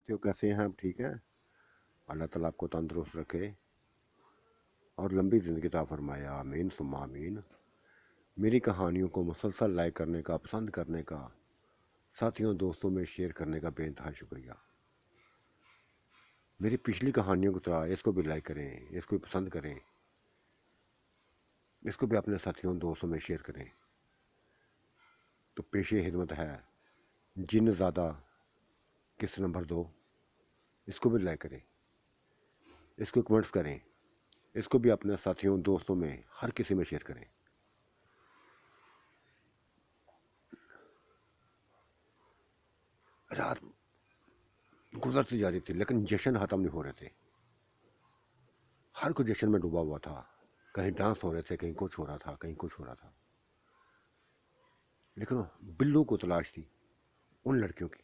तो कैसे हैं आप? ठीक हैं? अल्लाह ताला आपको तंदुरुस्त रखे और लंबी ज़िंदगी अता फरमाए। आमीन सुम्मा आमीन। मेरी कहानियों को मुसलसल लाइक करने का, पसंद करने का, साथियों दोस्तों में शेयर करने का बेइंतहा शुक्रिया। मेरी पिछली कहानियों की तरह इसको भी लाइक करें, इसको भी पसंद करें, इसको भी अपने साथियों दोस्तों में शेयर करें। तो पेशे हिदमत है जिन ज़्यादा किस नंबर 2, इसको भी लाइक करें, इसको कमेंट्स करें, इसको भी अपने साथियों दोस्तों में हर किसी में शेयर करें। रात गुजरती जा रही थी लेकिन जश्न ख़त्म नहीं हो रहे थे। हर कोई जश्न में डूबा हुआ था। कहीं डांस हो रहे थे, कहीं कुछ हो रहा था, कहीं कुछ हो रहा था। लेकिन बिल्लू को तलाश थी उन लड़कियों की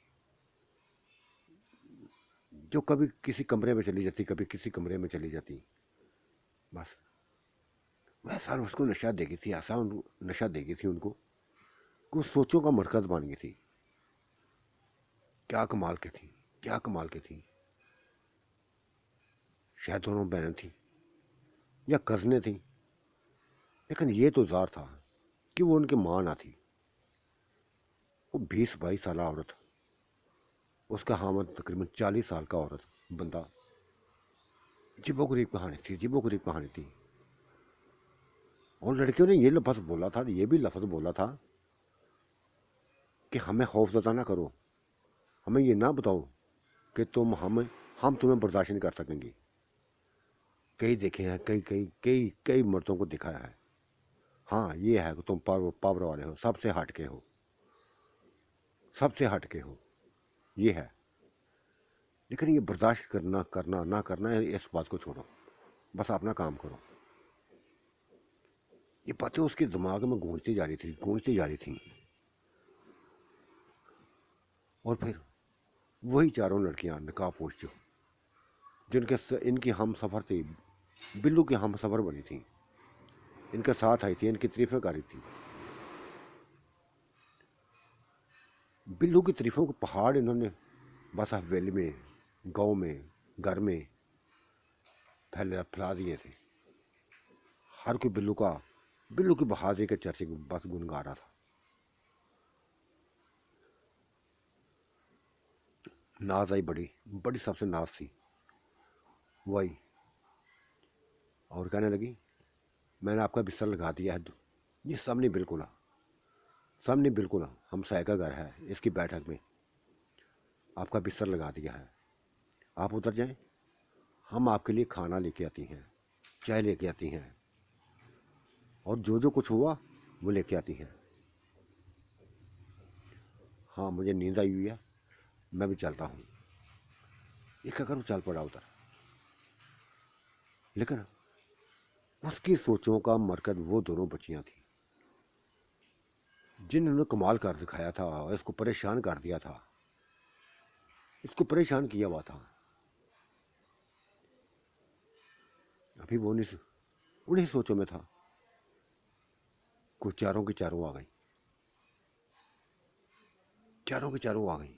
जो कभी किसी कमरे में चली जाती, कभी किसी कमरे में चली जाती। बस वैसा उसको नशा देगी थी, ऐसा नशा देगी थी उनको कि वो सोचों का मरकज बन गई थी। क्या कमाल की थी, क्या कमाल की थी। शायद दोनों बहनें थी या कजनें थी, लेकिन ये तो जार था कि वो उनकी माँ ना थी। वो 20-22 साल औरत, उसका हामद तकरीबन 40 साल का औरत बंदा। अजीबो गरीब कहानी थी, अजीबो गरीब कहानी थी। और लड़कियों ने ये लफ्ज़ बोला था, ये भी लफ्ज़ बोला था कि हमें खौफज़दा ना करो, हमें ये ना बताओ कि हम तुम्हें बर्दाश्त नहीं कर सकेंगे। कई देखे हैं, कई कई कई कई मर्दों को दिखाया है। हाँ ये है कि तुम पावर वाले हो, सबसे हट के हो, सबसे हट के हो, ये है। लेकिन ये बर्दाश्त करना करना ना करना, इस बात को छोड़ो, बस अपना काम करो। ये बातें उसके दिमाग में गूंजती जा रही थी, गूंजती जा रही थी। और फिर वही चारों लड़कियां नकाबपोश जो इनकी हम सफ़र थी, बिल्लू की हम सफ़र बनी थी, इनके साथ आई थी, इनकी तारीफें कर रही थी। बिल्लू की तारीफों को पहाड़ इन्होंने बस हवेली में, गांव में, घर में फैला दिए थे। हर कोई बिल्लू की बहादुरी के चर्चे को बस गुनगा रहा था। नाज आई, बड़ी बड़ी सबसे नाज थी। वो आई और कहने लगी, मैंने आपका बिस्तर लगा दिया है, ये सामने बिल्कुल आ, सामने बिल्कुल आ, हम साय का घर है, इसकी बैठक में आपका बिस्तर लगा दिया है। आप उतर जाएं, हम आपके लिए खाना लेके आती हैं, चाय लेके आती हैं, और जो जो कुछ हुआ वो लेके आती हैं। हाँ मुझे नींद आई हुई है, मैं भी चलता हूँ। ये कहकर वो चल पड़ा उधर। लेकिन उसकी सोचों का मरकज वो दोनों बच्चियां थी जिन्होंने कमाल कर दिखाया था, इसको परेशान कर दिया था, इसको परेशान किया हुआ था। अभी वो नहीं, उन्हीं सोचों में था। कुछ चारों की चारों आ गई, चारों की चारों आ गई।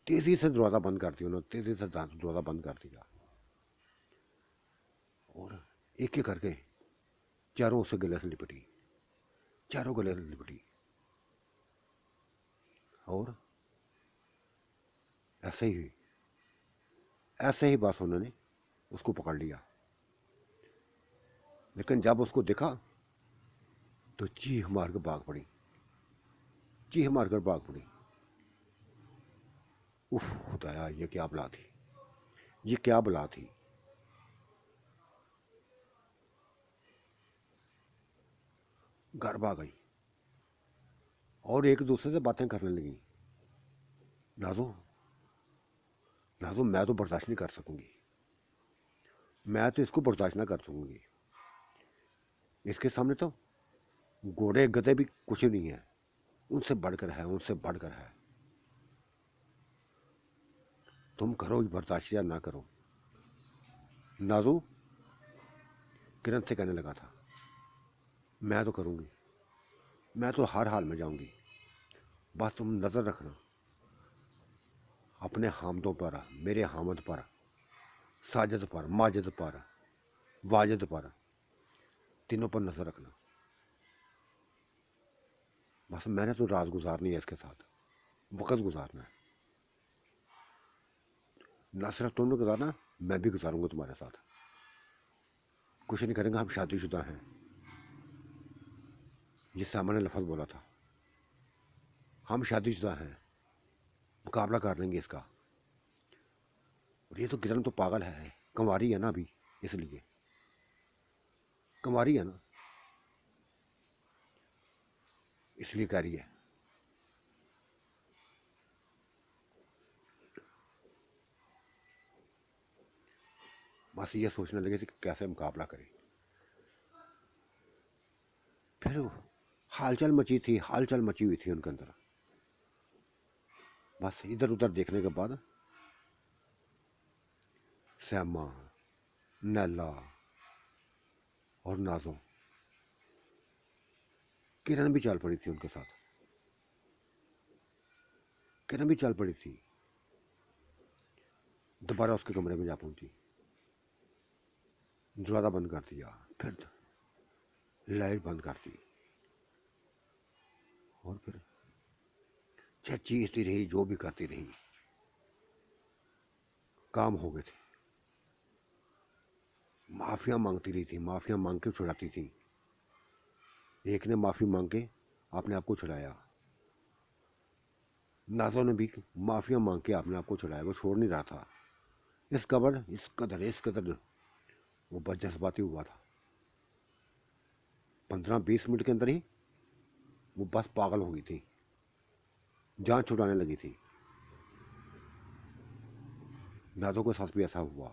तेजी से दरवाज़ा बंद कर दिया उन्होंने, तेजी से दरवाज़ा बंद कर दिया और एक एक करके चारों उसे गले से लिपटी, चारों गले से लिपटी। और ऐसे ही हुई, ऐसे ही बस उन्होंने उसको पकड़ लिया। लेकिन जब उसको देखा तो चीख मार कर भाग पड़ी, चीख मार कर भाग पड़ी। उफ खुदाया, ये क्या बला थी, ये क्या बला थी। घर भाग गई और एक दूसरे से बातें करने लगी। नाजो, नाजो मैं तो बर्दाश्त नहीं कर सकूंगी, मैं तो इसको बर्दाश्त ना कर सकूंगी। इसके सामने तो घोड़े गधे भी कुछ नहीं है, उनसे बढ़कर है, उनसे बढ़कर है। तुम करो बर्दाश्त या ना करो। नाजू किरण से कहने लगा था, मैं तो करूंगी, मैं तो हर हाल में जाऊंगी, बस तुम नजर रखना, अपने हामदों पर, मेरे हामद पर, साजिद पर, माजिद पर, वाजिद पर, तीनों पर नजर रखना। बस मैंने तो रात गुजारनी है इसके साथ, वक्त गुजारना है। ना सिर्फ तुमने गुजारना, मैं भी गुजारूंगा तुम्हारे साथ। कुछ नहीं करेंगे, हम शादीशुदा हैं। ये सामने लफ्ज़ बोला था, हम शादीशुदा हैं, मुकाबला कर लेंगे इसका। और ये तो किरण तो पागल है, कंवारी है ना अभी, इसलिए कंवारी है ना, इसलिए कह रही है। बस ये सोचने लगे थे कि कैसे मुकाबला करें। फिर हालचाल मची थी, हालचाल मची हुई थी उनके अंदर। बस इधर उधर देखने के बाद सैमा, नैला और नाजो, किरण भी चल पड़ी थी उनके साथ। किरण भी चल पड़ी थी, दोबारा उसके कमरे में जा पहुंची, दरवाज़ा बंद कर दिया, फिर लाइट बंद कर दी, और फिर चाहे चीखती रही, जो भी करती रही, काम हो गए थे। माफिया मांगती रही थी, माफिया मांग के छुड़ाती थी। एक ने माफ़ी मांग के अपने आप को छुड़ाया, नाजो ने भी माफिया मांग के अपने आप को छुड़ाया, वो छोड़ नहीं रहा था। इस कदर वो बदजज्बाती हुआ था। 15-20 मिनट के अंदर ही वो बस पागल हो गई थी, जान छुड़ाने लगी थी। नाजो के साथ भी ऐसा हुआ,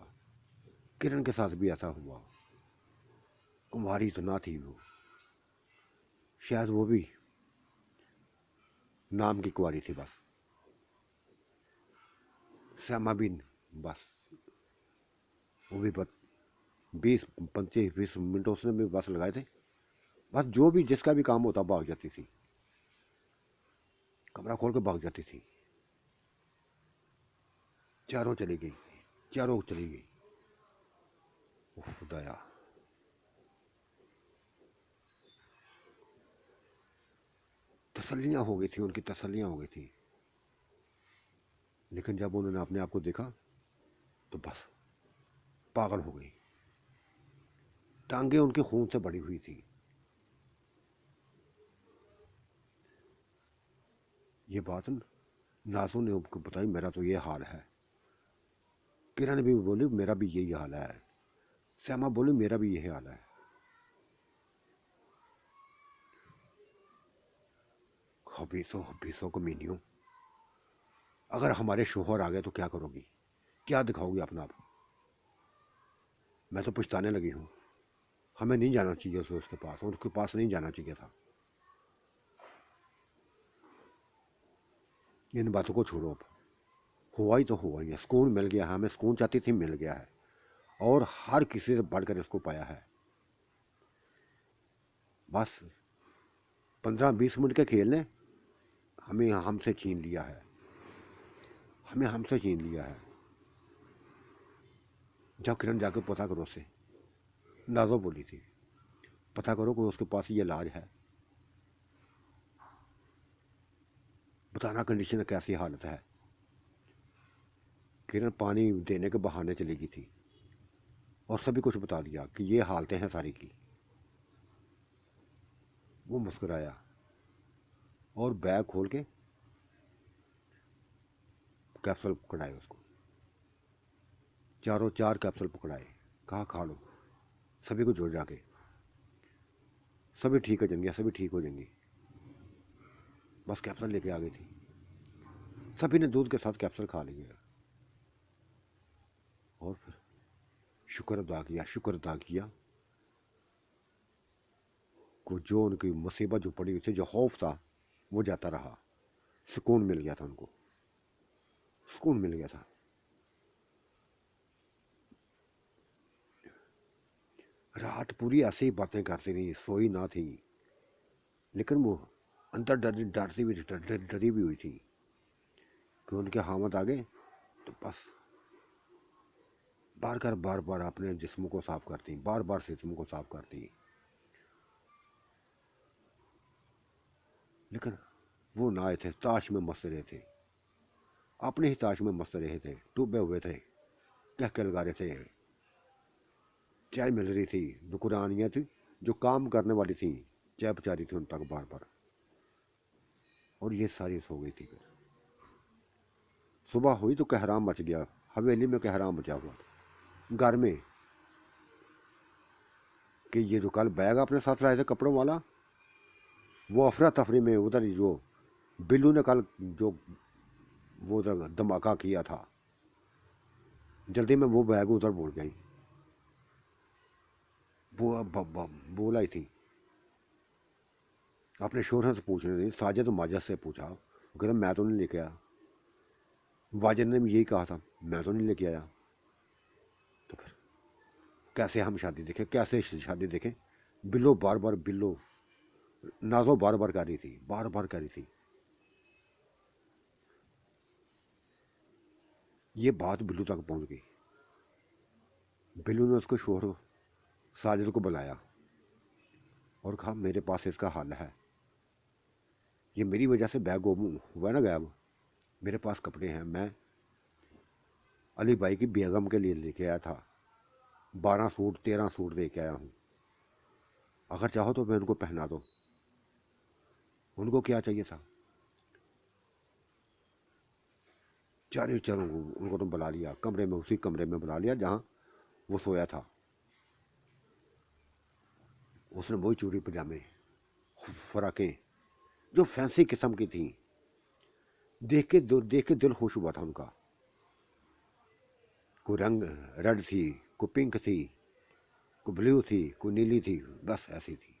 किरण के साथ भी ऐसा हुआ। कुमारी तो ना थी वो, शायद वो भी नाम की कुंवारी थी बस। श्यामा भी बस, वो भी बस 20-25-20 मिनट उसने भी बस लगाए थे। बस जो भी जिसका भी काम होता भाग जाती थी, कमरा खोल के भाग जाती थी। चारों चली गई, चारों चली गई। उफ खुदाया, तसल्लियां हो गई थी, उनकी तसल्लियां हो गई थी। लेकिन जब उन्होंने अपने आप को देखा तो बस पागल हो गई। टांगे उनके खून से बड़ी हुई थी। ये बात नाजो ने उनको बताई, मेरा तो ये हाल है। किरण भी बोली मेरा भी यही हाल है। श्यामा बोली मेरा भी यही हाल है। हबीसों हबीसों को मीनियो, अगर हमारे शोहर आ गए तो क्या करोगी, क्या दिखाओगी अपना आप? मैं तो पछताने लगी हूँ। हमें नहीं जाना चाहिए उसके पास, उसके पास नहीं जाना चाहिए था। इन बातों को छोड़ो अब, हुआ ही तो हुआ ही है। सुकून मिल गया है, हमें सुकून चाहती थी, मिल गया है, और हर किसी से बढ़कर इसको पाया है। बस 15-20 मिनट के खेल ने हमें हमसे छीन लिया है, हमें हमसे छीन लिया है। जब किरण जाकर पता करो उससे, नाजो बोली थी पता करो कोई उसके पास ये इलाज है, बताना कंडीशन कैसी हालत है। किरण पानी देने के बहाने चली गई थी और सभी कुछ बता दिया कि ये हालतें हैं सारी की। वो मुस्कुराया और बैग खोल के कैप्सूल पकड़ाए उसको, चारों 4 कैप्सूल पकड़ाए, कहा खा लो, सभी को जोड़ जाके, सभी ठीक हो जाएंगे, सभी ठीक हो जाएंगे। बस कैप्सूल लेके आ गई थी, सभी ने दूध के साथ कैप्सूल खा लिए और फिर शुक्र अदा किया, शुक्र अदा किया को जो उनकी मुसीबत जो पड़ी हुई थी, जो खौफ था, वो जाता रहा। सुकून मिल गया था उनको, सुकून मिल गया था। रात पूरी ऐसे ही बातें करती रही, सोई ना थी, लेकिन वो अंदर डरी भी हुई थी कि उनके हामद आ गए तो बस बार बार अपने जिस्म को साफ करती, बार बार जिस्म को साफ करती। लेकिन वो ना आए थे, ताश में मस्त रहे थे, अपने ही ताश में मस्त रहे थे, डूबे हुए थे, कह के लगा रहे थे। चाय मिल रही थी, नुकरानियाँ थी जो काम करने वाली थी, चाय पचा रही थी उन तक बार बार। और ये सारी सो गई थी। फिर सुबह हुई तो कहराम मच गया, हवेली में कहराम मचा हुआ था घर में, कि ये जो कल बैग अपने साथ लाए थे कपड़ों वाला, वो अफरा तफरी में उधर जो बिल्लू ने कल जो वो उधर धमाका किया था, जल्दी में वो बैग उधर भूल गई। वो बोल आई थी, अपने शोहर से पूछने नहीं, साजिद माजिद से पूछा, वो कहता मैं तो नहीं लेके आया। वाजिद ने भी यही कहा था, मैं तो नहीं लेके आया। तो फिर कैसे हम शादी देखें, कैसे शादी देखें? बिल्लो बार बार, बिल्लो नाजो बार बार कर रही थी, बार बार कर रही थी। ये बात बिल्लू तक पहुंच गई। बिल्लू ने उसको शोहर साजिद को बुलाया और कहा मेरे पास इसका हल है, ये मेरी वजह से बैग गुम हुआ ना गायब, मेरे पास कपड़े हैं, मैं अली भाई की बेगम के लिए लेके आया था, 12 सूट 13 सूट लेके आया हूँ, अगर चाहो तो मैं उनको पहना दो। उनको क्या चाहिए था? चारों चारों उनको तो बुला लिया कमरे में, उसी कमरे में बुला लिया जहाँ वो सोया था। उसने वही चूड़ी पजामे, फराकें जो फैंसी किस्म की थी, देख के दिल खुश हुआ था उनका। कोई रंग रेड थी, कोई पिंक थी, कोई ब्लू थी, कोई नीली थी, बस ऐसी थी।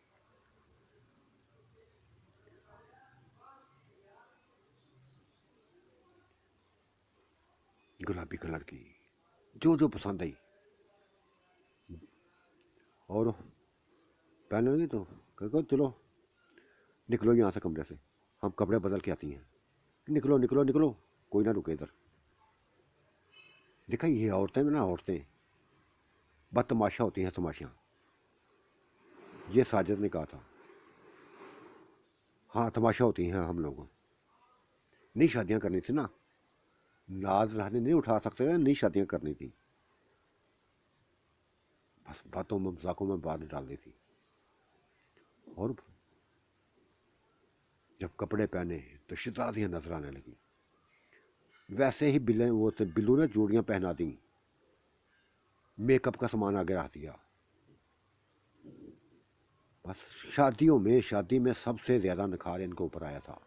गुलाबी कलर की, जो जो पसंद आई। और पहनने लगी तो कहो चलो निकलो यहाँ से कमरे से, हम कपड़े बदल के आती हैं। निकलो निकलो निकलो, कोई ना रुके इधर। देखा ये औरतें में ना, औरतें बदतमाशा होती हैं, तमाशा। ये साजिद ने कहा था। हाँ तमाशा होती हैं हम लोग। नई शादियाँ करनी थी ना, नाज रहने नहीं उठा सकते थे, नई शादियाँ करनी थी। बस बातों में मजाकों में बात डाल दी थी। और जब कपड़े पहने तो शहजादियाँ नजर आने लगी। वैसे ही बिल्लू ने चूड़ियाँ पहना दी, मेकअप का सामान आगे रख दिया। बस शादी में सबसे ज्यादा निखार इनको ऊपर आया था,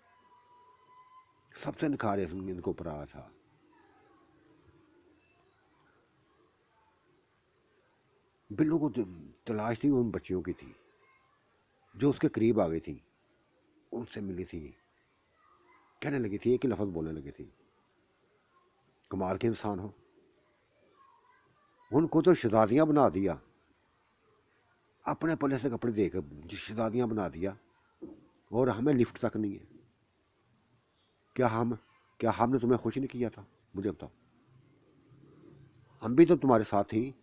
सबसे निखार इनको ऊपर आया था। बिल्लू को तलाश थी उन बच्चियों की थी जो उसके करीब आ गई थी, उनसे मिली थी, कहने लगी थी, एक ही लफ्ज़ बोलने लगी थी, कमाल के इंसान हो। उनको तो शहजादियाँ बना दिया, अपने पल्ले से कपड़े देकर शहजादियाँ बना दिया, और हमें लिफ्ट तक नहीं है। क्या हमने तुम्हें खुश नहीं किया था? मुझे बताओ, हम भी तो तुम्हारे साथ ही,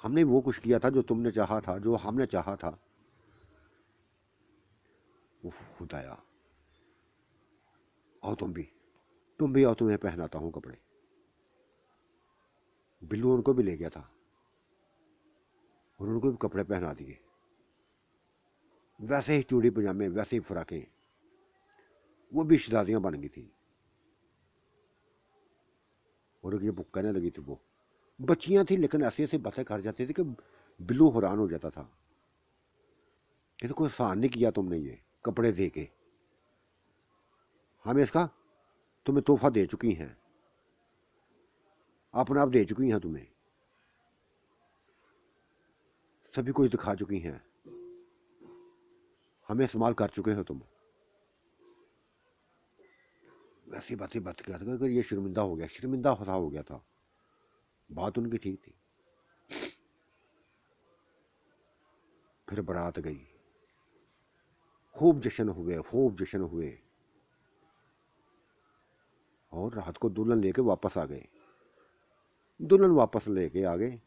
हमने वो कुछ किया था जो तुमने चाहा था, जो हमने चाहा था। वो खुदाया, आओ तुम भी आओ, तुम्हें पहनाता हूँ कपड़े। बिल्लू उनको भी ले गया था और उनको भी कपड़े पहना दिए, वैसे ही चूड़ी पजामे, वैसे ही फराकें। वो भी शहजादियाँ बन गई थी। और ये कहने लगी थी, वो बच्चियाँ थी लेकिन ऐसी ऐसी बातें कर जाती थी कि बिल्लू हैरान हो जाता था कि तो कोई एहसान नहीं किया तुमने, ये कपड़े दे के हमें इसका तुम्हें तोहफा दे चुकी हैं, अपने आप दे चुकी हैं तुम्हें, सभी कुछ दिखा चुकी हैं, हमें इस्तेमाल कर चुके हो तुम। वैसी बातें बात करते अगर ये शर्मिंदा हो गया, शर्मिंदा हो गया था। बात उनकी ठीक थी। फिर बारात गई, खूब जश्न हुए, खूब जश्न हुए। और रात को दुल्हन लेके वापस आ गए। दुल्हन वापस लेके आ गए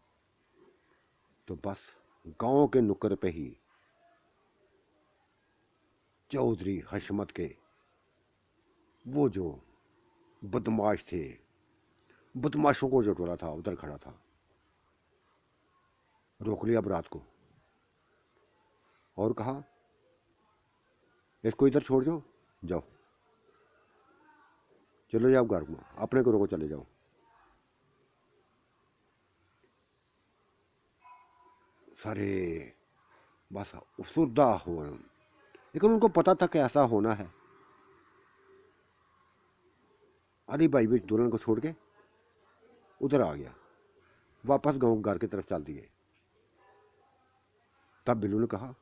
तो बस गांव के नुक्कड़ पे ही चौधरी हशमत के वो जो बदमाश थे, बदमाशों को जो टोला था उधर खड़ा था। रोक लिया बारात को और कहा इसको इधर छोड़ जाओ, जाओ चलो जाओ घर में, अपने घरों को चले जाओ। सारे बस अफसरदा हो, लेकिन उनको पता था कि ऐसा होना है। अली भाई भी दुल्हन को छोड़ के उधर आ गया, वापस गांव घर की तरफ चल दिए। तब बिल्लू ने कहा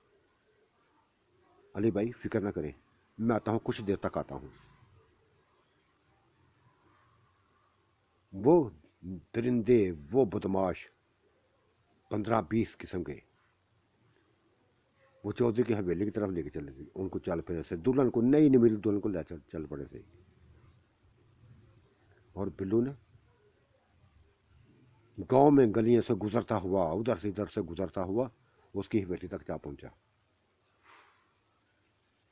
अली भाई फिक्र ना करें, मैं आता हूं, कुछ देर तक आता हूं। वो दरिंदे, वो बदमाश 15-20 किस्म के वो चौधरी की हवेली की तरफ लेके चले थे। उनको चल फिर से दुल्हन को नहीं मिली, दुल्हन को ले चल पड़े थे। और बिल्लू ने गांव में गलियों से गुजरता हुआ, उधर से इधर से गुजरता हुआ उसकी हवेली तक जा पहुंचा,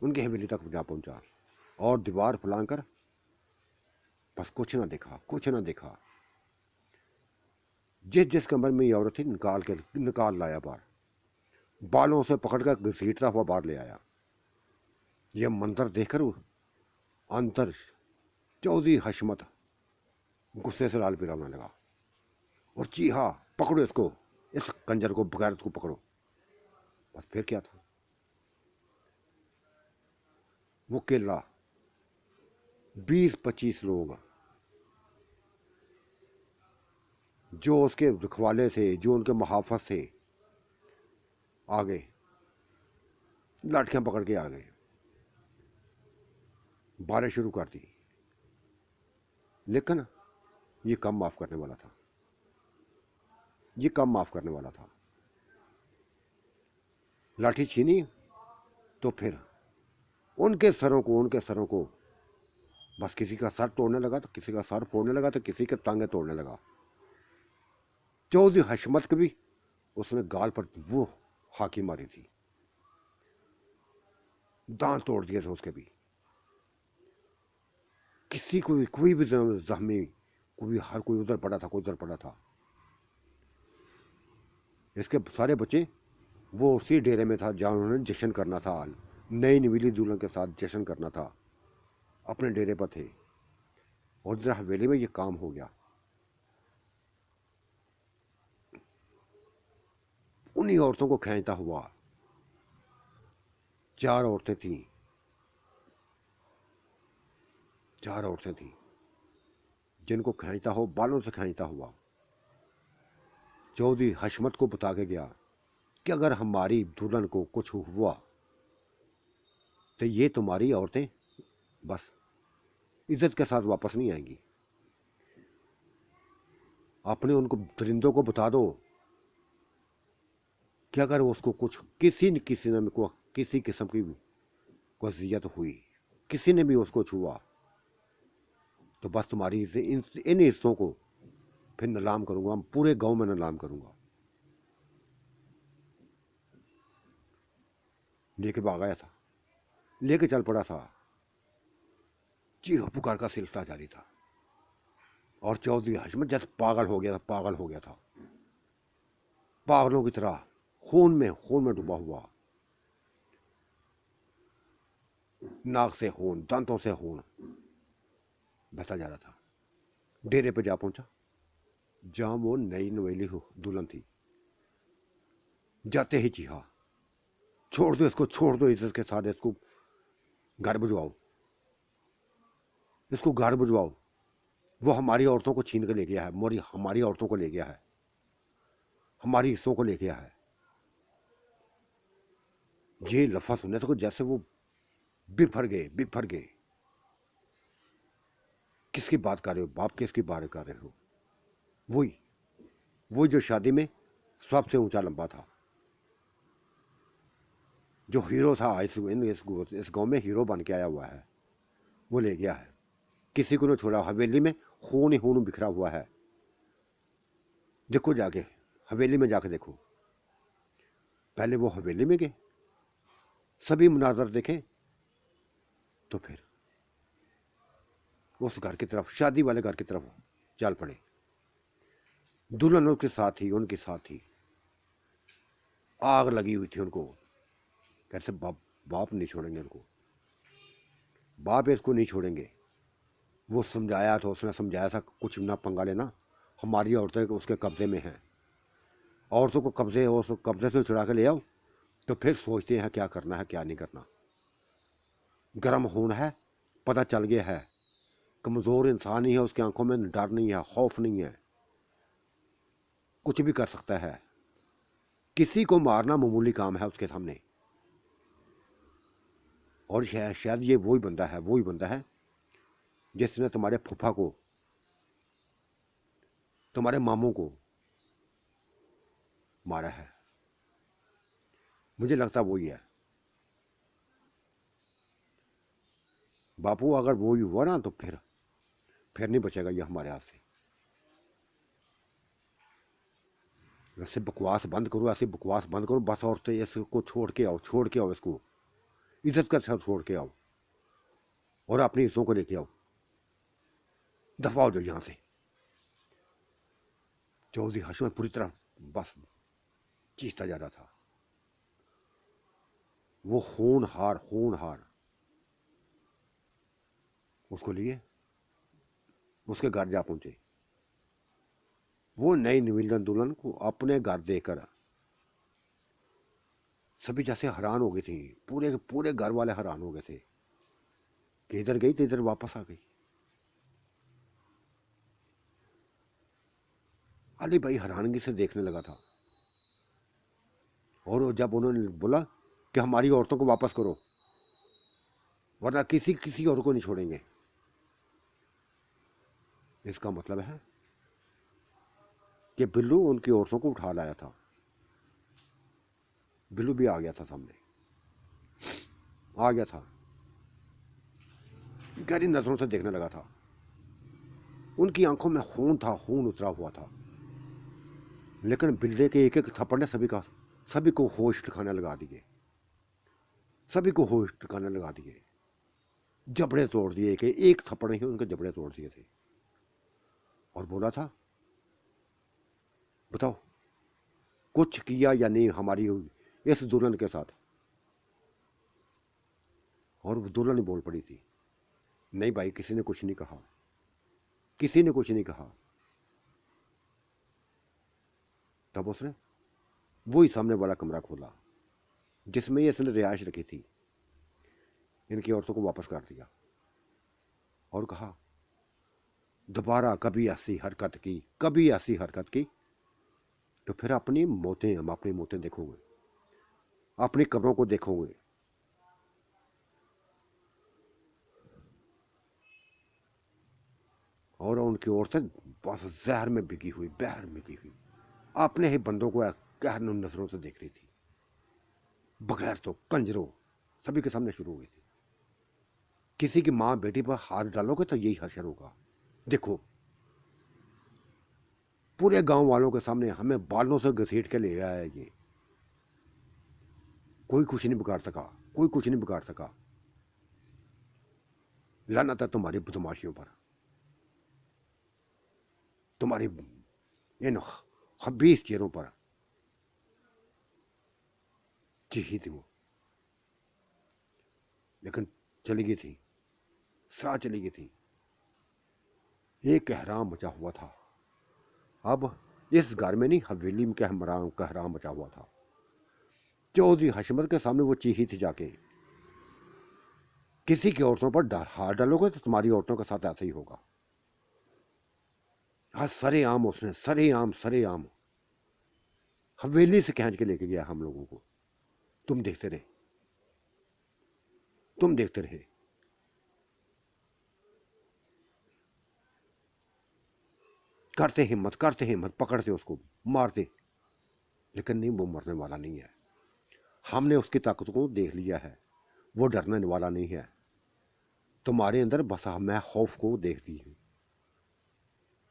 उनकी हवेली तक जा पहुंचा और दीवार फैलाकर बस कुछ ना देखा, कुछ ना देखा। जिस जिस कमरे में ये औरत थी निकाल लाया बाहर, बालों से पकड़कर घसीटता हुआ बाहर ले आया। यह मंजर देखकर अंदर चौधरी हशमत गुस्से से लाल पीला होने लगा और चीहा पकड़ो इसको, इस कंजर को, बगैर इसको पकड़ो। बस फिर क्या था, वो केला 20-25 लोग जो उसके रखवाले थे, जो उनके मुहाफिज थे, आ गए, लाठियां पकड़ के आ गए, बारिश शुरू कर दी। लेकिन ये कम माफ करने वाला था, ये कम माफ करने वाला था। लाठी छीनी तो फिर उनके सरों को बस किसी का सर तोड़ने लगा तो किसी का सर फोड़ने लगा तो किसी के टांगे तोड़ने लगा। चौधरी हशमत के भी उसने गाल पर वो हाकी मारी थी, दांत तोड़ दिए थे उसके भी। किसी को भी कोई भी जख्मी, हर कोई उधर पड़ा था, कोई उधर पड़ा था। इसके सारे बच्चे वो उसी डेरे में था जहाँ उन्होंने जश्न करना था, नई निवेली दुल्हन के साथ जश्न करना था, अपने डेरे पर थे। और जरा हवेली में ये काम हो गया। उन्हीं औरतों को खींचता हुआ, 4 औरतें थीं, 4 औरतें थीं जिनको खींचता हो, बालों से खींचता हुआ चौधरी हशमत को बता के गया कि अगर हमारी दुल्हन को कुछ हुआ तो ये तुम्हारी औरतें बस इज्जत के साथ वापस नहीं आएंगी। अपने उनको दरिंदों को बता दो कि अगर उसको कुछ किसी ने किसी किस्म की कोई अजियत हुई, किसी ने भी उसको छुआ, तो बस तुम्हारी इन हिस्सों को फिर नीलाम करूंगा, पूरे गांव में नीलाम करूंगा। लेके भाग आया था, लेके चल पड़ा था। चीह पुकार का सिलसिला जारी था और चौधरी हशमत जैसे पागल हो गया था, पागल हो गया था, पागलों की तरह खून में डूबा हुआ, नाक से खून, दांतों से खून बहता जा रहा था। डेरे पे जा पहुंचा जहां वो नई नवेली दुल्हन थी। जाते ही चीहा, छोड़ दो इसको, छोड़ दो, इज्जत के साथ इसको घर भिजवाओ, इसको घर भिजवाओ। वो हमारी औरतों को छीन के ले गया है, हमारी औरतों को ले गया है, हमारी हिस्सों को ले गया है। ये लफा सुनने तो जैसे वो बिफर गए। किसकी बात कर रहे हो बाप, किसकी बात कर रहे हो? वही जो शादी में सबसे ऊंचा लंबा था, जो हीरो था, इस गांव में हीरो बन के आया हुआ है, वो ले गया है। किसी को नहीं छोड़ा। हवेली में खून ही खून बिखरा हुआ है। देखो जाके हवेली में जाके देखो। पहले वो हवेली में गए, सभी मुनाजर देखे, तो फिर उस घर की तरफ, शादी वाले घर की तरफ चल पड़े। दुल्हन उनके साथ ही, उनके साथ ही आग लगी हुई थी उनको। कैसे बाप नहीं छोड़ेंगे उनको, बाप इसको नहीं छोड़ेंगे। वो समझाया तो उसने समझाया था कुछ ना पंगा लेना, हमारी औरतें उसके कब्जे में हैं, औरतों को कब्जे से छुड़ा के ले आओ, तो फिर सोचते हैं क्या करना है क्या नहीं करना। गर्म खून है, पता चल गया है, कमज़ोर इंसान ही है, उसकी आंखों में डर नहीं है, खौफ नहीं है, कुछ भी कर सकता है। किसी को मारना मामूली काम है उसके सामने। और शायद ये वही बंदा है जिसने तुम्हारे फूफा को, तुम्हारे मामू को मारा है। मुझे लगता वही है। बापू अगर वही हुआ ना तो फिर नहीं बचेगा ये हमारे हाथ से। वैसे बकवास बंद करो, ऐसी बकवास बंद करो बस, और तो इसको छोड़ के आओ इसको, इज्जत का साथ छोड़ के आओ और अपनी हिस्सों को लेके आओ, दफा हो जाओ यहाँ से। चौधरी हाशिम पूरी तरह बस चीखता जा रहा था। वो खून हार उसको लिए उसके घर जा पहुंचे। वो नई निविलन दुल्हन को अपने घर देकर सभी जैसे हैरान हो गए थे, पूरे पूरे घर वाले हैरान हो गए थे कि इधर गई तो इधर वापस आ गई। अली भाई हैरानगी से देखने लगा था। और जब उन्होंने बोला कि हमारी औरतों को वापस करो वरना किसी और को नहीं छोड़ेंगे, इसका मतलब है कि बिल्लू उनकी औरतों को उठा लाया था। बिल्लू भी आ गया था सामने, आ गया था, गहरी नजरों से देखने लगा था। उनकी आंखों में खून उतरा हुआ था। लेकिन बिल्ले के एक एक थप्पड़ ने सभी को होश ठिकाने लगा दिए, सभी को होश ठिकाने लगा दिए। जबड़े तोड़ दिए, कि एक थप्पड़ ही उनके जबड़े तोड़ दिए थे। और बोला था बताओ कुछ किया या नहीं हमारी इस दुल्हन के साथ। और वो दुल्हन ही बोल पड़ी थी, नहीं भाई किसी ने कुछ नहीं कहा, किसी ने कुछ नहीं कहा। तब उसने वही सामने वाला कमरा खोला जिसमें ये इसने रिहाइश रखी थी, इनकी औरतों को वापस कर दिया और कहा दोबारा कभी ऐसी हरकत की तो फिर अपनी मौतें देखोगे, अपनी कब्रों को देखोगे। और उनकी औरतें बस जहर में बिकी हुई अपने ही बंदों को गहर नजरों से देख रही थी। बगैर तो कंजरों सभी के सामने शुरू हो गई थी। किसी की माँ बेटी पर हाथ डालोगे तो यही हशर होगा। देखो पूरे गांव वालों के सामने हमें बालों से घसीट के ले आया ये, कोई कुछ नहीं बिगाड़ सका। लानत है तुम्हारी बदमाशियों पर, तुम्हारी इन खबीस चेहरों पर। चीखी थी वो, लेकिन चली गई थी, चली गई थी। एक कहराम मचा हुआ था। अब इस घर में नहीं, हवेली में कहराम मचा हुआ था। चौधरी हशमत के सामने वो चीखी थी जाके, किसी की औरतों पर हाथ डालोगे तो तुम्हारी औरतों के साथ ऐसा ही होगा। आज सरेआम उसने सरेआम हवेली से खींच के लेके गया हम लोगों को। तुम देखते रहे। करते हिम्मत पकड़ते उसको, मारते, लेकिन नहीं, वो मरने वाला नहीं है। हमने उसकी ताकत को देख लिया है, वो डरने वाला नहीं है। तुम्हारे अंदर बस मैं खौफ को देखती हूँ,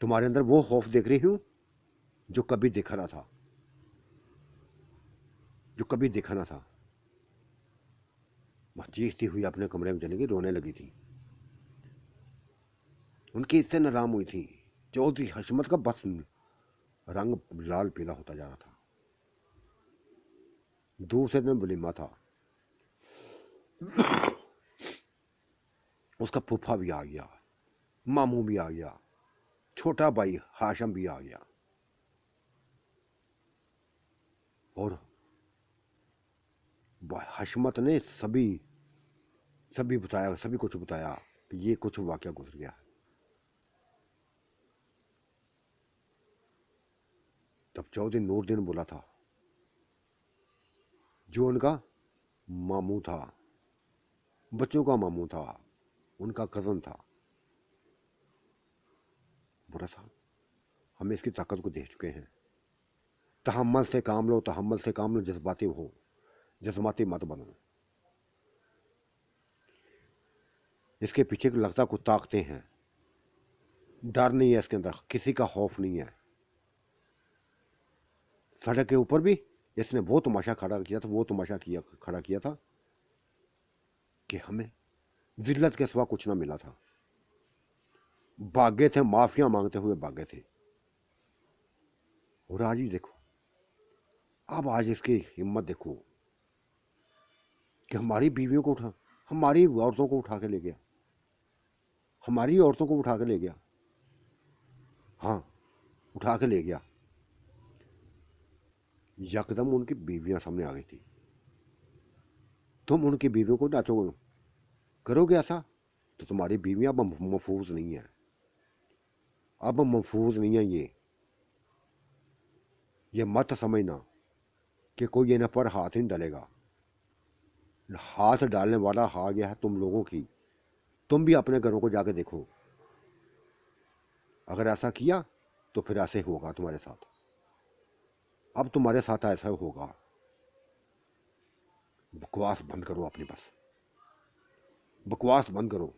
तुम्हारे अंदर वो खौफ देख रही हूँ जो कभी देखा ना था, जो कभी देखा ना था। वह चीखती हुई अपने कमरे में चली गई, रोने लगी थी। उनकी इससे नाराम हुई थी। चौधरी हशमत का बस रंग लाल पीला होता जा रहा था। दूसरे दिन वलीमा था। उसका फूफा भी आ गया, मामू भी आ गया, छोटा भाई हाशम भी आ गया, और हशमत ने सभी बताया, सभी कुछ बताया कि ये कुछ वाकया गुजर गया। तब चौधरी नूरदीन बोला था, जो उनका मामू था, बच्चों का मामू था, उनका कज़न था, बोला था हम इसकी ताकत को देख चुके हैं। तहम्मुल से काम लो, तहम्मुल से काम लो, जज्बाती हो, जज्बाती मत बनो। इसके पीछे लगता कुछ ताकतें हैं, डर नहीं है इसके अंदर, किसी का खौफ नहीं है। सड़क के ऊपर भी इसने वो तमाशा खड़ा किया था, वो तमाशा खड़ा किया था कि हमें जिल्लत के सिवा कुछ ना मिला था। भागे थे, माफिया मांगते हुए भागे थे। और आज ही देखो, अब आज इसकी हिम्मत देखो कि हमारी बीवियों को उठा, हमारी औरतों को उठा के ले गया, हमारी औरतों को उठा के ले गया। हाँ, उठा के ले गया। यकदम उनकी बीवियां सामने आ गई थी। तुम उनकी बीवियों को नाचोगे, करोगे ऐसा, तो तुम्हारी बीवियां अब महफूज नहीं है, अब महफूज नहीं है। ये मत समझना कि कोई इन पर हाथ नहीं डालेगा। हाथ डालने वाला आ गया है तुम लोगों की। तुम भी अपने घरों को जाके देखो, अगर ऐसा किया तो फिर ऐसे होगा तुम्हारे साथ। अब तुम्हारे साथ ऐसा होगा। बकवास बंद करो अपनी, बस बकवास बंद करो,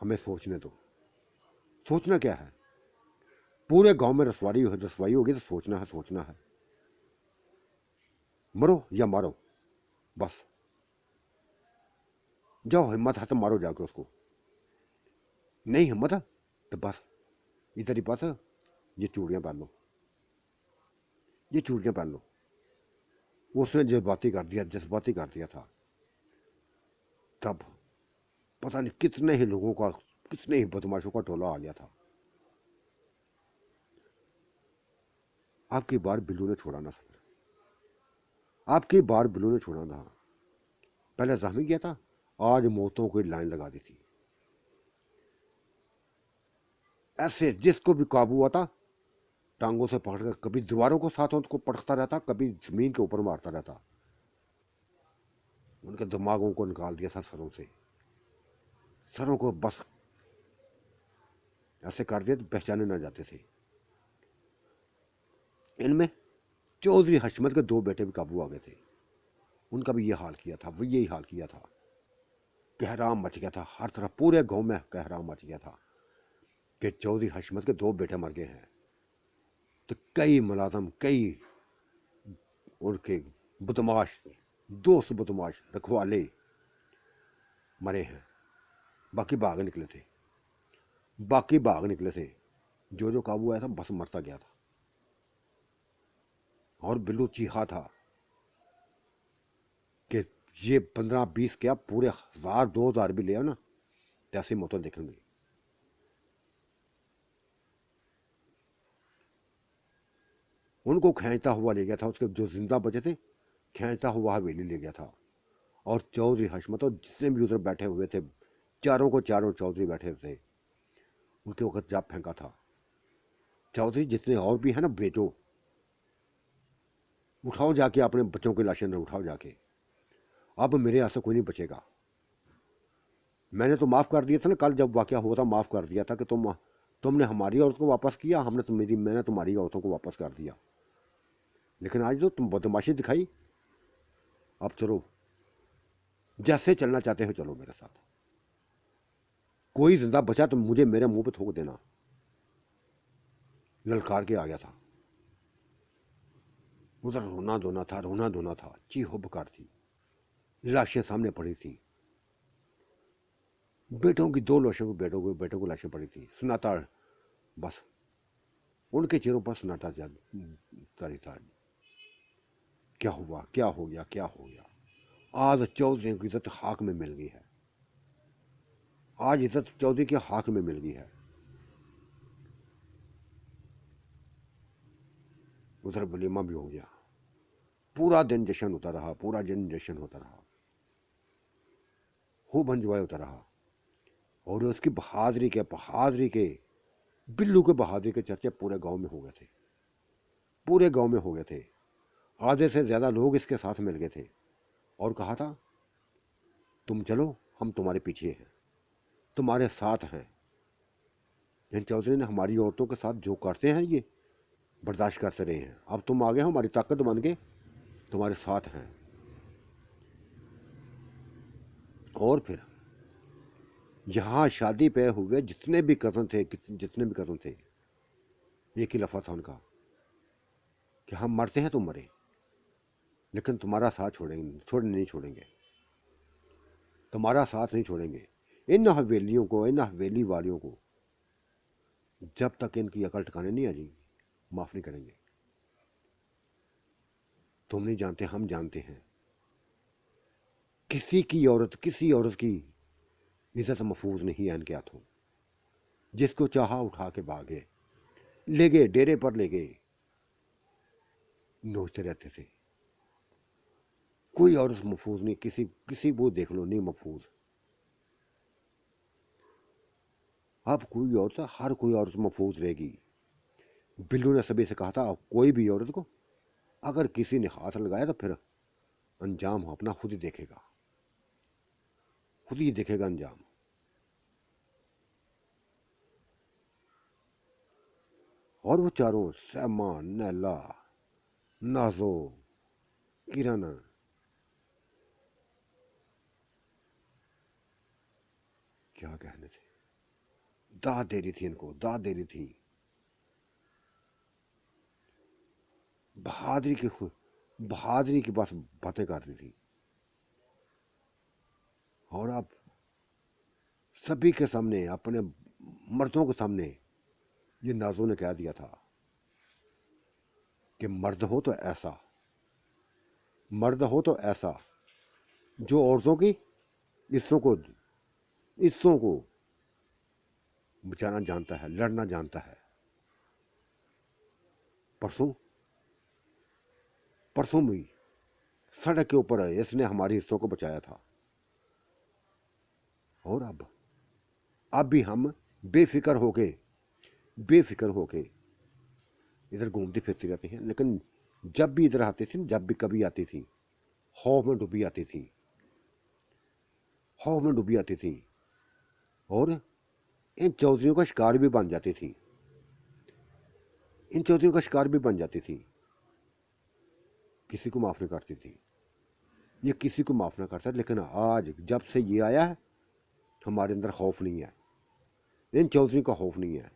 हमें सोचने दो। सोचना क्या है? पूरे गांव में रसवाई होगी तो सोचना है, सोचना है। मरो या मारो, बस जाओ, हिम्मत है तो मारो जाके उसको। नहीं हिम्मत है तो बस इधर ही, बस ये चूड़ियां पहन लो, ये चूड़ियां पहन लो। उसने जज्बाती कर दिया था। तब पता नहीं कितने ही लोगों का, कितने ही बदमाशों का टोला आ गया था। आपकी बार बिल्लू ने छोड़ा ना था, आपकी बार बिल्लू ने छोड़ा था। पहले जख्मी किया था, आज मौतों की लाइन लगा दी थी। ऐसे जिसको भी काबू आता टांगों से पकड़कर, कभी दीवारों को साथ उसको पटकता रहता, कभी जमीन के ऊपर मारता रहता। उनके दिमागों को निकाल दिया था सरों से, सरों को बस ऐसे कर दिया तो पहचाने ना जाते थे। इनमें चौधरी हशमत के दो बेटे भी काबू आ गए थे। उनका भी ये हाल किया था, वो यही हाल किया था। कहराम मच गया था हर तरफ, पूरे गांव में कहराम मच गया था कि चौधरी हशमत के दो बेटे मर गए हैं। तो कई मुलाजम, कई उनके बदमाश दोस्त, बदमाश रखवाले मरे हैं। बाकी भाग निकले थे, बाकी भाग निकले थे। जो काबू आया था बस मरता गया था। और बिल्लू चीहा था कि ये 15-20 क्या, पूरे 1000-2000 भी ले ना तो ऐसी मौतें देखेंगे। उनको खींचता हुआ ले गया था, उसके जो जिंदा बचे थे खींचता हुआ हवेली ले गया था। और चौधरी हशमत और जितने भी उधर बैठे हुए थे, चारों को चारों चौधरी बैठे थे, उनके वक्त जाप फेंका था। चौधरी जितने और भी हैं ना, बेटो उठाओ जाके, अपने बच्चों की लाशें उठाओ जाके। अब मेरे यहाँ से कोई नहीं बचेगा। मैंने तो माफ़ कर दिया था ना, कल जब वाकया हुआ था माफ़ कर दिया था कि तुमने हमारी औरत को वापस किया, मैंने तुम्हारी औरतों को वापस कर दिया। लेकिन आज तो तुम बदमाशी दिखाई। अब चलो, जैसे चलना चाहते हो चलो मेरे साथ। कोई जिंदा बचा तो मुझे मेरे मुंह पे थूक देना। ललकार के आ गया था। उधर रोना धोना था, रोना धोना था, चीहो पुकार थी, लाशें सामने पड़ी थी, बेटों की 2 लाशों को, बेटों को लाशें पड़ी थी। सन्नाटा, बस उनके चेहरों पर सन्नाटा जारी था। क्या हुआ, क्या हो गया, क्या हो गया? आज चौधरी की इज्जत हाक में मिल गई है। आज इज्जत चौधरी के हाक में मिल गई है। उधर वलीमा भी हो गया। पूरा दिन जश्न होता रहा, पूरा दिन जश्न होता रहा, खूब एंजॉय होता रहा। और उसकी बहादुरी के बिल्लू के बहादुरी के चर्चे पूरे गांव में हो गए थे। पूरे गांव में हो गए थे। आधे से ज्यादा लोग इसके साथ मिल गए थे और कहा था, तुम चलो, हम तुम्हारे पीछे हैं, तुम्हारे साथ हैं। इन चौधरी ने हमारी औरतों के साथ जो करते हैं ये बर्दाश्त करते रहे हैं। अब तुम आ गए हो, हमारी ताकत बन के तुम्हारे साथ हैं। और फिर यहाँ शादी पे हुए जितने भी कज़न थे, एक ही लफा था उनका कि हम मरते हैं तो मरे, लेकिन तुम्हारा साथ नहीं छोड़ेंगे, तुम्हारा साथ नहीं छोड़ेंगे। इन हवेलियों को, इन हवेली वालियों को जब तक इनकी अकल ठिकाने नहीं आ जाएगी, माफ नहीं करेंगे। तुम नहीं जानते, हम जानते हैं। किसी औरत की इज्जत महफूज नहीं है इनके हाथों। जिसको चाहा उठा के भागे, ले गए, डेरे पर ले गए, नोचते रहते थे। कोई औरत महफूज नहीं, किसी वो देख लो, नहीं महफूज। अब हर कोई औरत महफूज रहेगी। बिल्लू ने सभी से कहा था, कोई भी औरत को अगर किसी ने हाथ लगाया तो फिर अंजाम अपना खुद ही देखेगा, खुद ही देखेगा अंजाम। और वो चारों, सैमा, नैला, नाजो, किरण, क्या कहने थे, दाद दे रही थी इनको, दाद दे रही थी। बहादुरी की बस बातें करती थी। और अब सभी के सामने, अपने मर्दों के सामने, ये नाजो ने कह दिया था कि मर्द हो तो ऐसा, मर्द हो तो ऐसा, जो औरतों की इज्जतों को बचाना जानता है, लड़ना जानता है। परसों परसों भी सड़क के ऊपर इसने हमारी हिस्सों को बचाया था। और अब भी हम बेफिक्र होके इधर घूमती फिरती रहती हैं। लेकिन जब भी इधर आती थी, जब भी कभी आती थी, खौफ में डूबी आती थी, खौफ में डूबी आती थी। और इन चौधरियों का शिकार भी बन जाती थी, इन चौधरियों का शिकार भी बन जाती थी। किसी को माफ नहीं करती थी, ये किसी को माफ ना करता। लेकिन आज जब से ये आया है, हमारे अंदर खौफ नहीं है, इन चौधरी का खौफ नहीं है।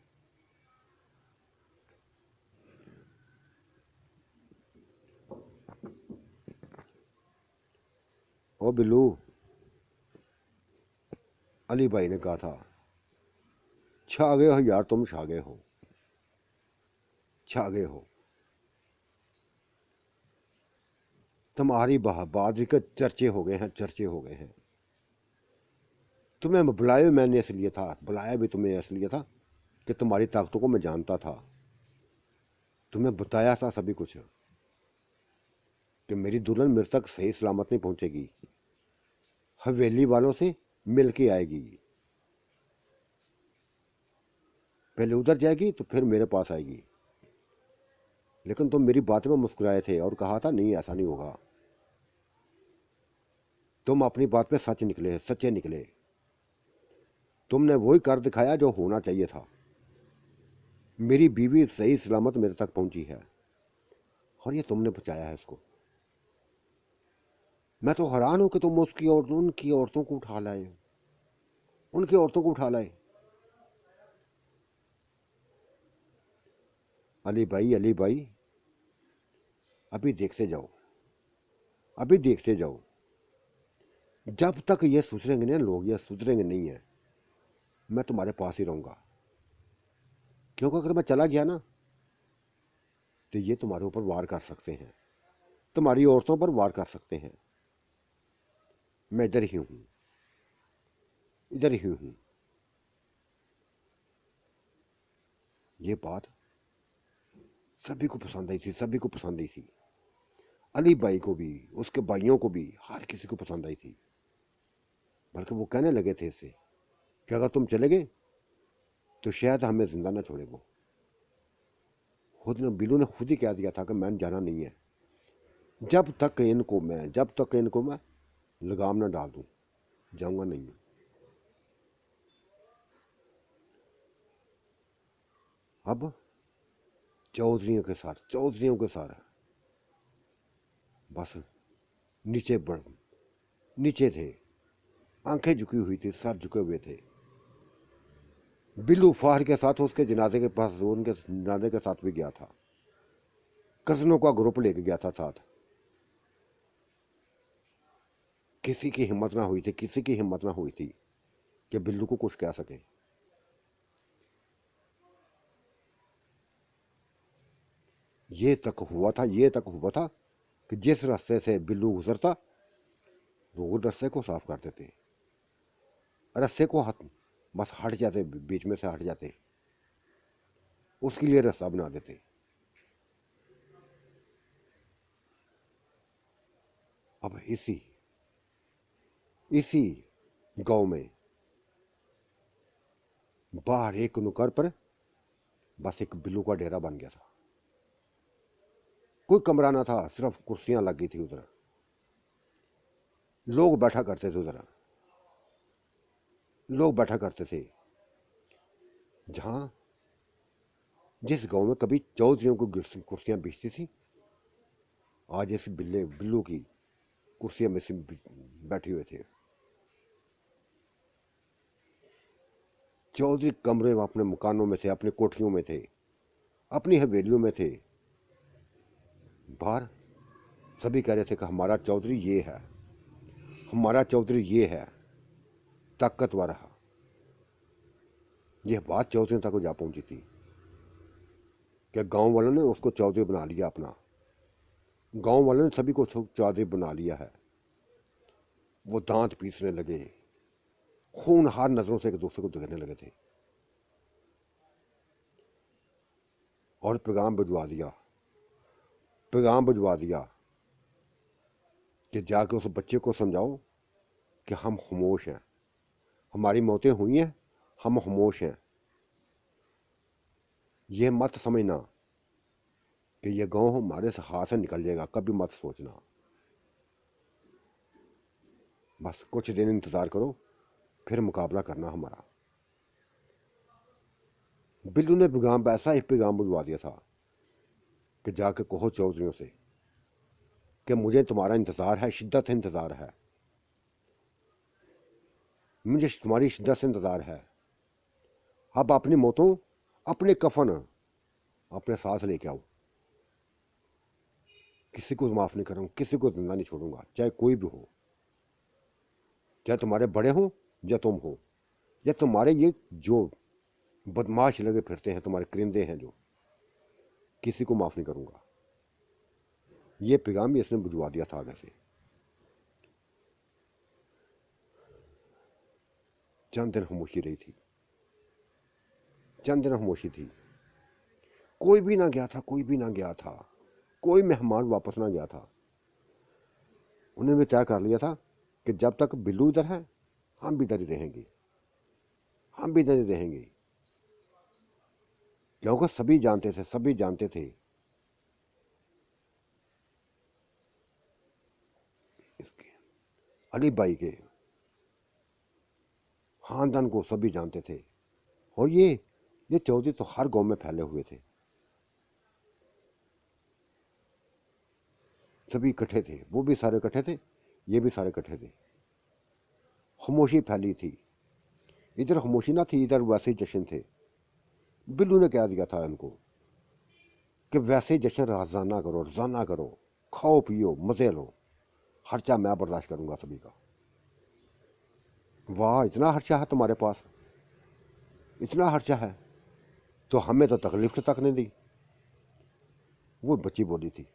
ओ बिल्लू, अली भाई ने कहा था, छा गए हो यार, तुम छा गए हो, छा गए हो। तुम्हारी बहादुरी के चर्चे हो गए हैं, चर्चे हो गए हैं। तुम्हें बुलाया मैंने इसलिए था, बुलाया भी तुम्हें इसलिए था कि तुम्हारी ताकतों को मैं जानता था। तुम्हें बताया था सभी कुछ कि मेरी दुल्हन मेरे तक सही सलामत नहीं पहुंचेगी, हवेली वालों से मिल के आएगी। पहले उधर जाएगी तो फिर मेरे पास आएगी। लेकिन तुम मेरी बात में मुस्कुराए थे और कहा था नहीं, ऐसा नहीं होगा। तुम अपनी बात पे सच्चे निकले। तुमने वही कर दिखाया जो होना चाहिए था। मेरी बीवी सही सलामत मेरे तक पहुंची है और ये तुमने बचाया है इसको। मैं तो हैरान हूं कि तुम उनकी औरतों को उठा लाए, उनकी औरतों को उठा लाए। अली भाई अभी देखते जाओ, अभी देखते जाओ, जब तक ये सुधरेंगे ना लोग, ये सुधरेंगे नहीं है, मैं तुम्हारे पास ही रहूंगा। क्योंकि अगर मैं चला गया ना तो ये तुम्हारे ऊपर वार कर सकते हैं, तुम्हारी औरतों पर वार कर सकते हैं। मैं इधर ही हूं, इधर ही हूं। ये बात सभी को पसंद आई थी, सभी को पसंद आई थी। अली भाई को भी, उसके भाइयों को भी, हर किसी को पसंद आई थी। बल्कि वो कहने लगे थे इससे कि अगर तुम चले गए तो शायद हमें जिंदा ना छोड़े। वो खुद ने, बिल्लू ने खुद ही कह दिया था कि मैंने जाना नहीं है, जब तक इनको मैं लगाम ना डाल दूं, जाऊंगा नहीं। अब चौधरियों के साथ बस नीचे थे, आंखें झुकी हुई थी, सर झुके हुए थे। बिल्लू फार के साथ उसके जनाजे के पास, उनके जनाजे के साथ भी गया था, कजनों का ग्रुप लेके गया था साथ। किसी की हिम्मत ना हुई थी कि बिल्लू को कुछ कह सके। ये तक हुआ था कि जिस रास्ते से बिल्लू गुजरता वो रास्ते को साफ कर देते, रास्ते को बस हट जाते, बीच में से हट जाते, उसके लिए रास्ता बना देते। अब इसी गांव में बाहर एक नुक्कड़ पर बस एक बिल्लू का डेरा बन गया था। कोई कमरा ना था, सिर्फ कुर्सियां लगी थी उधर, लोग बैठा करते थे उधर, लोग बैठा करते थे। जहां जिस गांव में कभी चौधरियों को कुर्सियां बिछती थी, आज इस बिल्लू की कुर्सियां में से बैठे हुए थे। चौधरी कमरे में अपने मकानों में थे, अपने कोठियों में थे, अपनी हवेलियों में थे। बाहर सभी कह रहे थे कि हमारा चौधरी ये है, हमारा चौधरी ये है, ताकतवर है। यह बात चौधरी तक जा पहुंची थी कि गांव वालों ने उसको चौधरी बना लिया अपना, गांव वालों ने सभी को चौधरी बना लिया है। वो दांत पीसने लगे, खूनहार नजरों से एक दूसरे को देखने लगे थे, और पैगाम भिजवा दिया कि जाके उस बच्चे को समझाओ कि हम खामोश हैं, हमारी मौतें हुई हैं, हम खामोश हैं। यह मत समझना कि यह गांव हमारे हाथ से निकल जाएगा, कभी मत सोचना। बस कुछ दिन इंतजार करो, फिर मुकाबला करना हमारा। बिल्लू ने ऐसा ही पैगाम भिजवा दिया था कि जाके कहो चौधरियों से कि मुझे तुम्हारा इंतजार है, शिद्दत से इंतजार है, मुझे तुम्हारी शिद्दत से इंतजार है। अब अपनी मौतों, अपने कफन अपने साथ लेके आओ, किसी को माफ नहीं करूंगा, किसी को जिंदा नहीं छोड़ूंगा, चाहे कोई भी हो, चाहे तुम्हारे बड़े हो या तुम हो, या तुम्हारे ये जो बदमाश लगे फिरते हैं, तुम्हारे करिंदे हैं जो, किसी को माफ नहीं करूंगा। ये पैगाम भी इसने भिजवा दिया था आगे से। चंद दिन खामोशी रही थी, चंद दिन खामोशी थी। कोई भी ना गया था, कोई भी ना गया था, कोई मेहमान वापस ना गया था। उन्हें भी तय कर लिया था कि जब तक बिल्लू इधर है हम भी इधर ही रहेंगे, हम भी इधर ही रहेंगे। क्योंकि सभी जानते थे इसके अली भाई के खानदान को, सभी जानते थे। और ये चौधरी तो हर गांव में फैले हुए थे, सभी इकट्ठे थे, वो भी सारे इकट्ठे थे, ये भी सारे इकट्ठे थे। खामोशी फैली थी। इधर खामोशी ना थी, इधर वैसे ही जश्न थे। बिल्लू ने कह दिया था इनको कि वैसे ही जश्न रोजाना करो, रोजाना करो, खाओ पियो मज़े लो, खर्चा मैं बर्दाश्त करूंगा सभी का। वाह, इतना खर्चा है तुम्हारे पास, इतना खर्चा है, तो हमें तो तकलीफ तक नहीं दी। वो बच्ची बोली थी,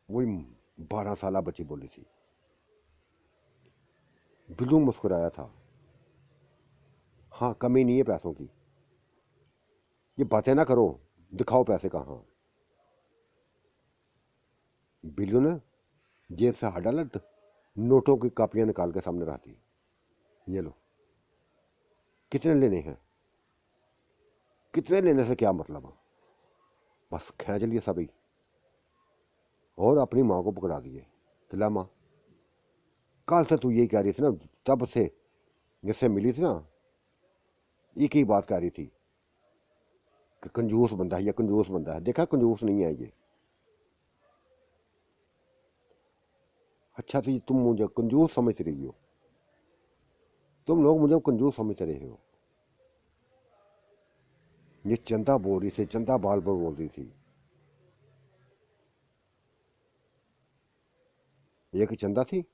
वही 12 साल बच्ची बोली थी। बिल्लू मुस्कुराया था, हाँ कमी नहीं है पैसों की, ये बातें ना करो, दिखाओ पैसे कहाँ। बिल्लू ने जेब से हाथ डाला, नोटों की कापियां निकाल के सामने रखी, ये लो, कितने लेने हैं, कितने लेने से क्या मतलब है, बस खींच लिए सभी और अपनी माँ को पकड़ा दिए। किला माँ, कल से तू यही कह रही थी ना, तब से जिससे मिली थी ना, एक ही बात कह रही थी कि कंजूस बंदा है, ये कंजूस बंदा है। देखा कंजूस नहीं है ये। अच्छा तो तुम मुझे कंजूस समझ रही हो, तुम लोग मुझे कंजूस समझ रहे हो। ये चंदा बोल रही थी, चंदा बाल पर बोल रही थी। एक चंदा थी,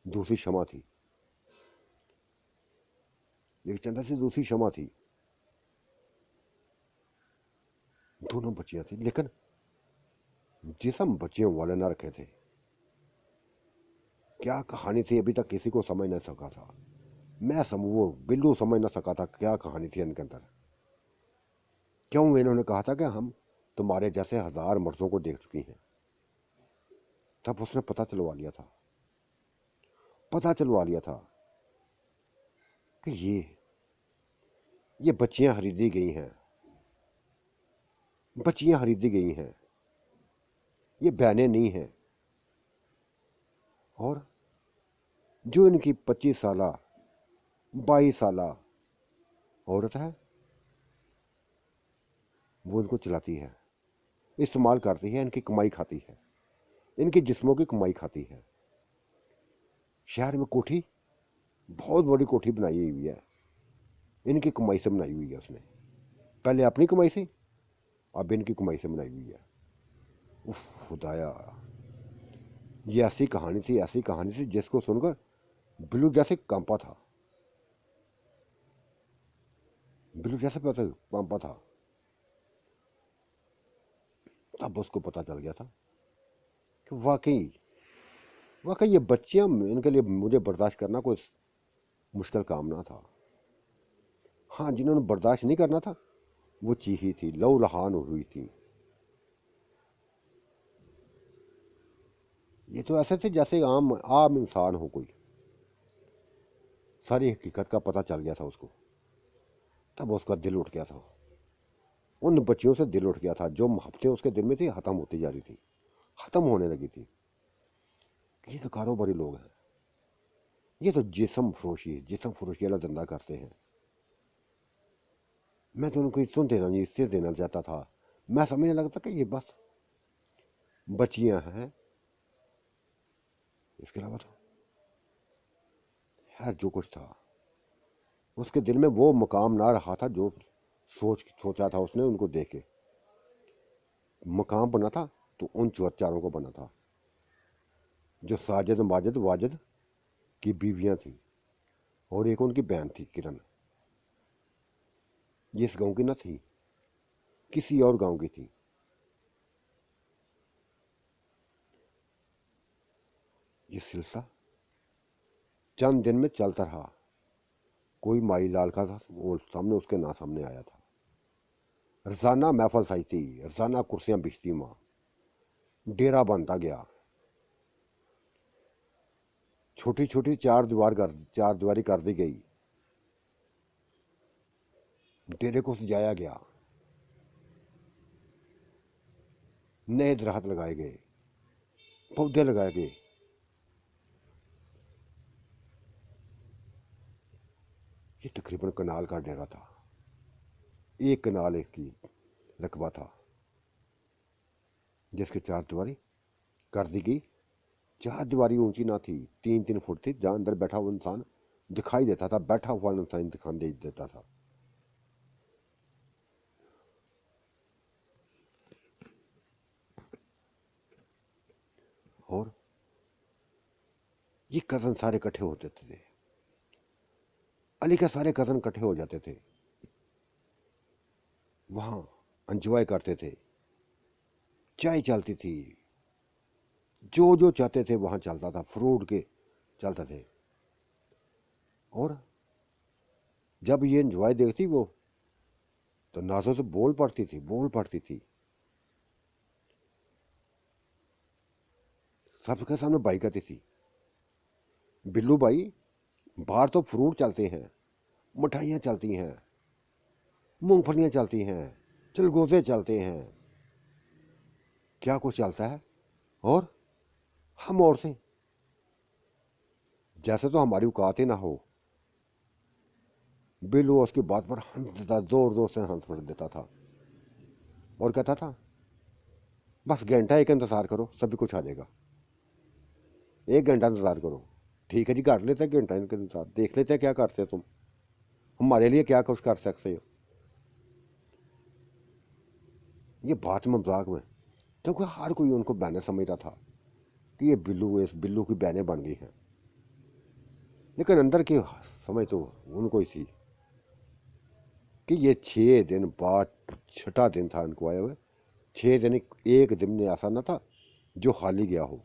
दूसरी क्षमा थी। एक चंदा थी, दूसरी क्षमा थी, दोनों बच्चियां थी, लेकिन जिसम बच्चियों वाले ना रखे थे। क्या कहानी थी अभी तक किसी को समझ नहीं सका था। वो बिल्लू समझ ना सका था क्या कहानी थी इनके अंदर। क्यों इन्होंने कहा था कि हम तुम्हारे जैसे 1000 मर्दों को देख चुकी हैं। तब उसने पता चलवा लिया था, पता चलवा लिया था कि ये बच्चियां खरीदी गई हैं, बच्चियां खरीदी गई हैं, ये बहनें नहीं हैं। और जो इनकी 25 साल 22 साल औरत है, वो इनको चलाती है, इस्तेमाल करती है, इनकी कमाई खाती है, इनके जिस्मों की कमाई खाती है। शहर में कोठी, बहुत बड़ी कोठी बनाई हुई है, इनकी कमाई से बनाई हुई है उसने। पहले अपनी कमाई से, अब इनकी कमाई से बनाई हुई है। उफ खुदाया, ये ऐसी कहानी थी, ऐसी कहानी थी जिसको सुनकर बिल्लू जैसे कांपा था, बिल्लू जैसे कांपा था। तब उसको पता चल गया था कि वाकई वाकई ये बच्चियां इनके लिए मुझे बर्दाश्त करना कोई मुश्किल काम ना था। हाँ, जिन्होंने बर्दाश्त नहीं करना था वो चीखी थी, लहू लहान हुई थी। ये तो ऐसे थे जैसे आम आम इंसान हो कोई। सारी हकीकत का पता चल गया था उसको। तब उसका दिल उठ गया था, उन बच्चियों से दिल उठ गया था। जो मोहब्बतें उसके दिल में थी ख़त्म होती जा रही थी, ख़त्म होने लगी थी। ये तो कारोबारी लोग हैं, ये तो जिसम फरोशी वाला धंधा करते हैं। मैं तो उनको इज्जत देना नहीं, इससे देना चाहता था। मैं समझने लगता कि ये बस बच्चियां हैं, इसके अलावा तो यार जो कुछ था उसके दिल में वो मुकाम ना रहा था जो सोचा था उसने उनको देख के। मुकाम बना था तो उन चारों को बना था जो साजिद माजिद वाजिद की बीवियां थी, और एक उनकी बहन थी किरण। ये इस गांव की न थी, किसी और गांव की थी। ये सिलसिला चंद दिन में चलता रहा। कोई माई लाल का था वो सामने, उसके ना सामने आया था। रोजाना महफल सजती, रोजाना कुर्सियां बिछती, माँ डेरा बनता गया। छोटी छोटी चार दीवारी कर दी गई, डेरे को सजाया गया, नए दरख्त लगाए गए, पौधे लगाए गए। ये तकरीबन कनाल का डेरा था, एक कनाल एक की रकबा था, जिसके चार दीवारी कर दी गई। चार दीवारी ऊंची ना थी, 3-3 फुट थी, जहाँ अंदर बैठा हुआ इंसान दिखाई देता था, बैठा हुआ इंसान दिखाई दे देता था। और ये कज़न सारे इकट्ठे होते थे, अली के सारे कज़न इकट्ठे हो जाते थे, वहाँ एंजॉय करते थे, चाय चलती थी, जो जो चाहते थे वहाँ चलता था, फ्रूट के चलते थे। और जब ये एंजॉय देखती वो तो नाजों से बोल पड़ती थी, बोल पड़ती थी। सबके सामने बाई कहती थी, बिल्लू भाई बाहर तो फ्रूट चलते हैं, मिठाइयाँ चलती हैं, मूंगफलियाँ चलती हैं, चिलगोजे चलते हैं, क्या कुछ चलता है। और हम औरतें जैसे तो हमारी औकात ही ना हो। बिल्लू उसकी बात पर हंस देता, जोर जोर से हंस पड़ देता था और कहता था, बस घंटा एक इंतज़ार करो, सभी कुछ आ जाएगा, 1 घंटा इंतज़ार करो। ठीक है जी, कर लेते हैं घंटा इनका इंतज़ार, देख लेते हैं क्या करते हो तुम, हमारे लिए क्या कुछ कर सकते हो। ये बात में मजाक में, क्योंकि हर कोई उनको बहनें समझ रहा था कि ये बिल्लू इस बिल्लू की बहनें बन गई हैं। लेकिन अंदर की समझ तो उनको ही थी कि ये 6 दिन बाद, छठा दिन था इनको आए हुए, 6 दिन एक दिन ने ऐसा ना था जो खाली गया हो।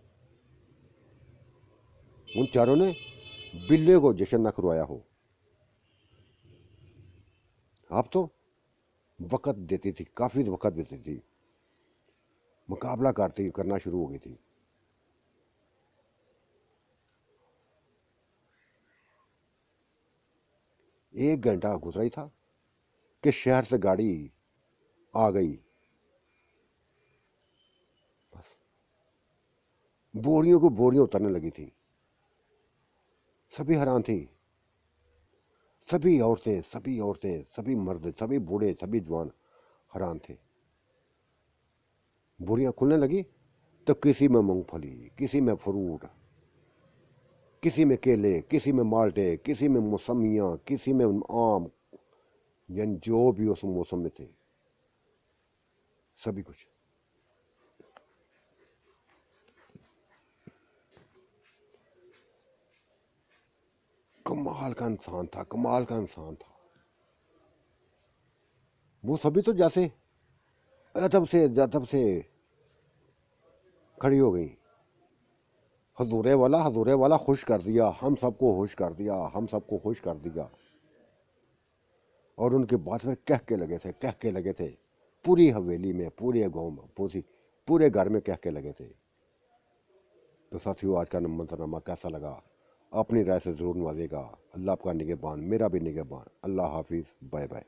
उन चारों ने बिल्ले को जश्न न करवाया हो। अब तो वक़्त देती थी, काफ़ी वक़्त देती थी, मुकाबला करना शुरू हो गई थी। 1 घंटा गुजरा ही था कि शहर से गाड़ी आ गई। बस बोरियों को बोरियां उतरने लगी थी, सभी हैरान थी, सभी औरतें, सभी मर्द, सभी बूढ़े, सभी जवान हैरान थे। बोरियां खुलने लगी तो किसी में मूंगफली, किसी में फ्रूट, किसी में केले, किसी में माल्टे, किसी में मौसमियाँ, किसी में आम, यानी जो भी उस मौसम में थे, सभी कुछ। कमाल का इंसान था, कमाल का इंसान था वो। सभी तो जैसे अदब से खड़ी हो गई। हजूरे वाला खुश कर दिया, हम सबको खुश कर दिया, हम सबको खुश कर दिया। और उनके बात में कह के लगे थे, कह के लगे थे, पूरी हवेली में, पूरे गांव में, पूरे घर में कह के लगे थे। तो साथियों, आज का मंजरनामा कैसा लगा, अपनी राय से ज़रूर नवाजेगा। अल्लाह आपका निगहबान, मेरा भी निगहबान। अल्लाह हाफिज़, बाय बाय।